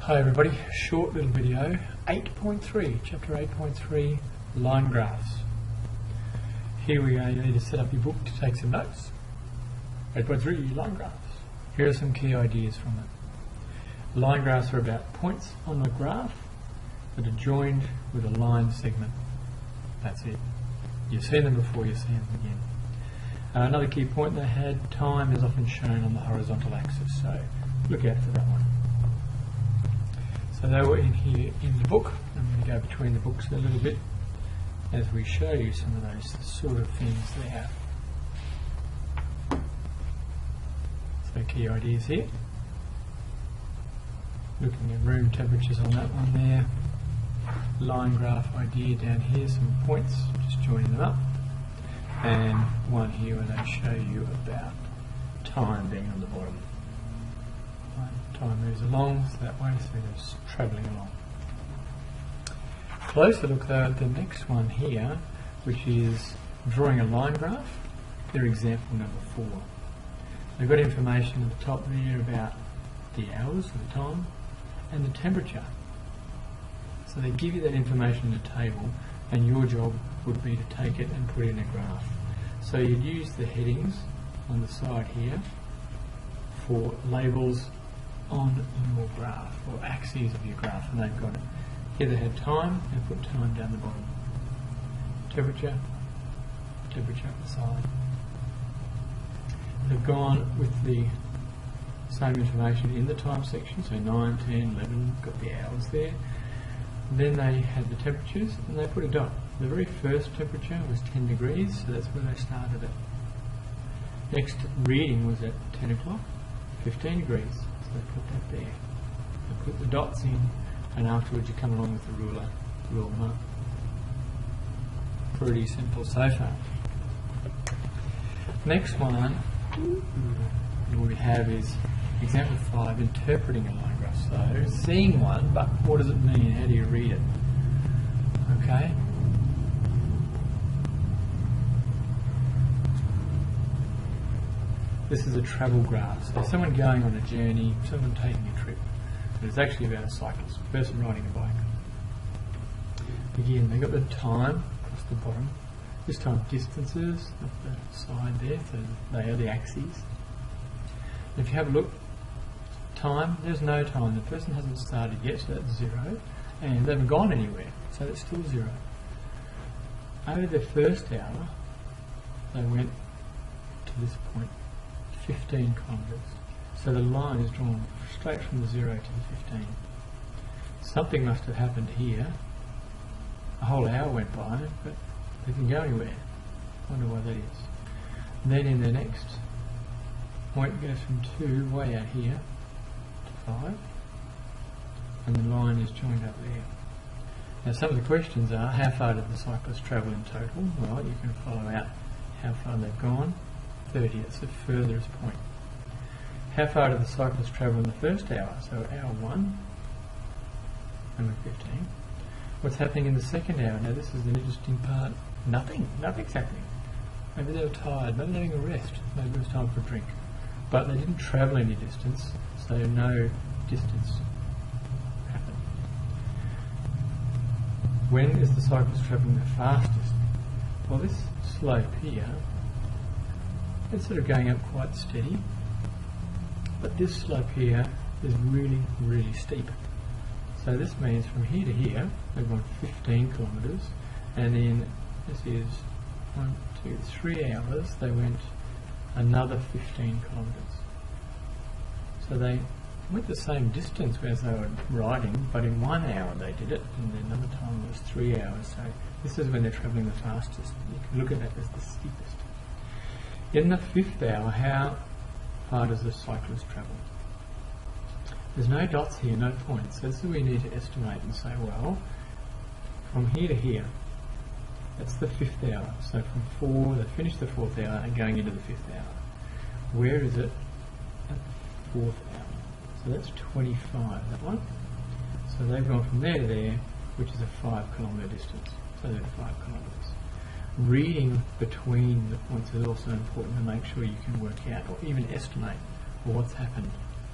Hi everybody, short little video, 8.3, chapter 8.3, line graphs. Here we are, you need to set up your book to take some notes. 8.3, line graphs. Here are some key ideas from it. Line graphs are about points on the graph that are joined with a line segment. That's it. You've seen them before, you'll see them again. Another key point they had, time is often shown on the horizontal axis, so look out for that one. So they were in here in the book. I'm going to go between the books a little bit as we show you some of those sort of things there. So key ideas here. Looking at room temperatures on that one there. Line graph idea down here, some points, just joining them up. And one here where they show you about time being on the bottom. Time moves along, so that way it's travelling along. Closer look though at the next one here, which is drawing a line graph. Their example number 4. They've got information at the top there about the hours of the time and the temperature. So they give you that information in a table, and your job would be to take it and put it in a graph. So you'd use the headings on the side here for labels on your graph, or axes of your graph, and they've got it. Here they had time, and put time down the bottom. Temperature, temperature up the side. They've gone with the same information in the time section, so 9, 10, 11, got the hours there. Then they had the temperatures, and they put a dot. The very first temperature was 10 degrees, so that's where they started it. Next reading was at 10 o'clock, 15 degrees. So they put that there. They put the dots in, and afterwards you come along with the ruler, rule them up. Pretty simple so far. Next one we have is example 5, interpreting a line graph. So seeing one, but what does it mean? How do you read it? Okay. This is a travel graph. So someone going on a journey, someone taking a trip. But it's actually about a cyclist, a person riding a bike. Again, they've got the time across the bottom. This time distances up the side there, so they are the axes. And if you have a look, time, there's no time. The person hasn't started yet, so that's 0. And they haven't gone anywhere, so that's still 0. Over the first hour, they went to this point. 15 kilometres. So the line is drawn straight from the 0 to the 15. Something must have happened here. A whole hour went by, but they didn't go anywhere. Wonder why that is. And then in the next point goes from 2 way out here to 5, and the line is joined up there. Now some of the questions are, how far did the cyclist travel in total? Well, you can follow out how far they've gone. 30, it's the furthest point. How far did the cyclist travel in the first hour? So hour 1, number 15. What's happening in the second hour? Now this is an interesting part. Nothing's happening. Maybe they were tired, maybe they're having a rest, maybe it was time for a drink. But they didn't travel any distance, so no distance happened. When is the cyclist travelling the fastest? Well, this slope here, it's sort of going up quite steady, but this slope here is really, really steep. So this means from here to here, they've gone 15 kilometres, and then this is 1, 2, 3 hours, they went another 15 kilometres. So they went the same distance as they were riding, but in 1 hour they did it, and then another time was 3 hours. So this is when they're travelling the fastest. You can look at that as the steepest. In the 5th hour, how far does the cyclist travel? There's no dots here, no points. So this is where you need to estimate and say, well, from here to here, that's the 5th hour. So from 4, they finished the 4th hour and going into the 5th hour. Where is it at the 4th hour? So that's 25, that one. So they've gone from there to there, which is a 5 kilometre distance. So they're 5 kilometres. Reading between the points is also important to make sure you can work out or even estimate what's happened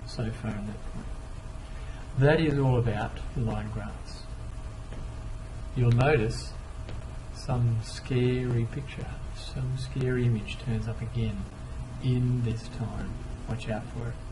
so far in that point. That is all about the line graphs. You'll notice some scary picture, some scary image turns up again in this time. Watch out for it.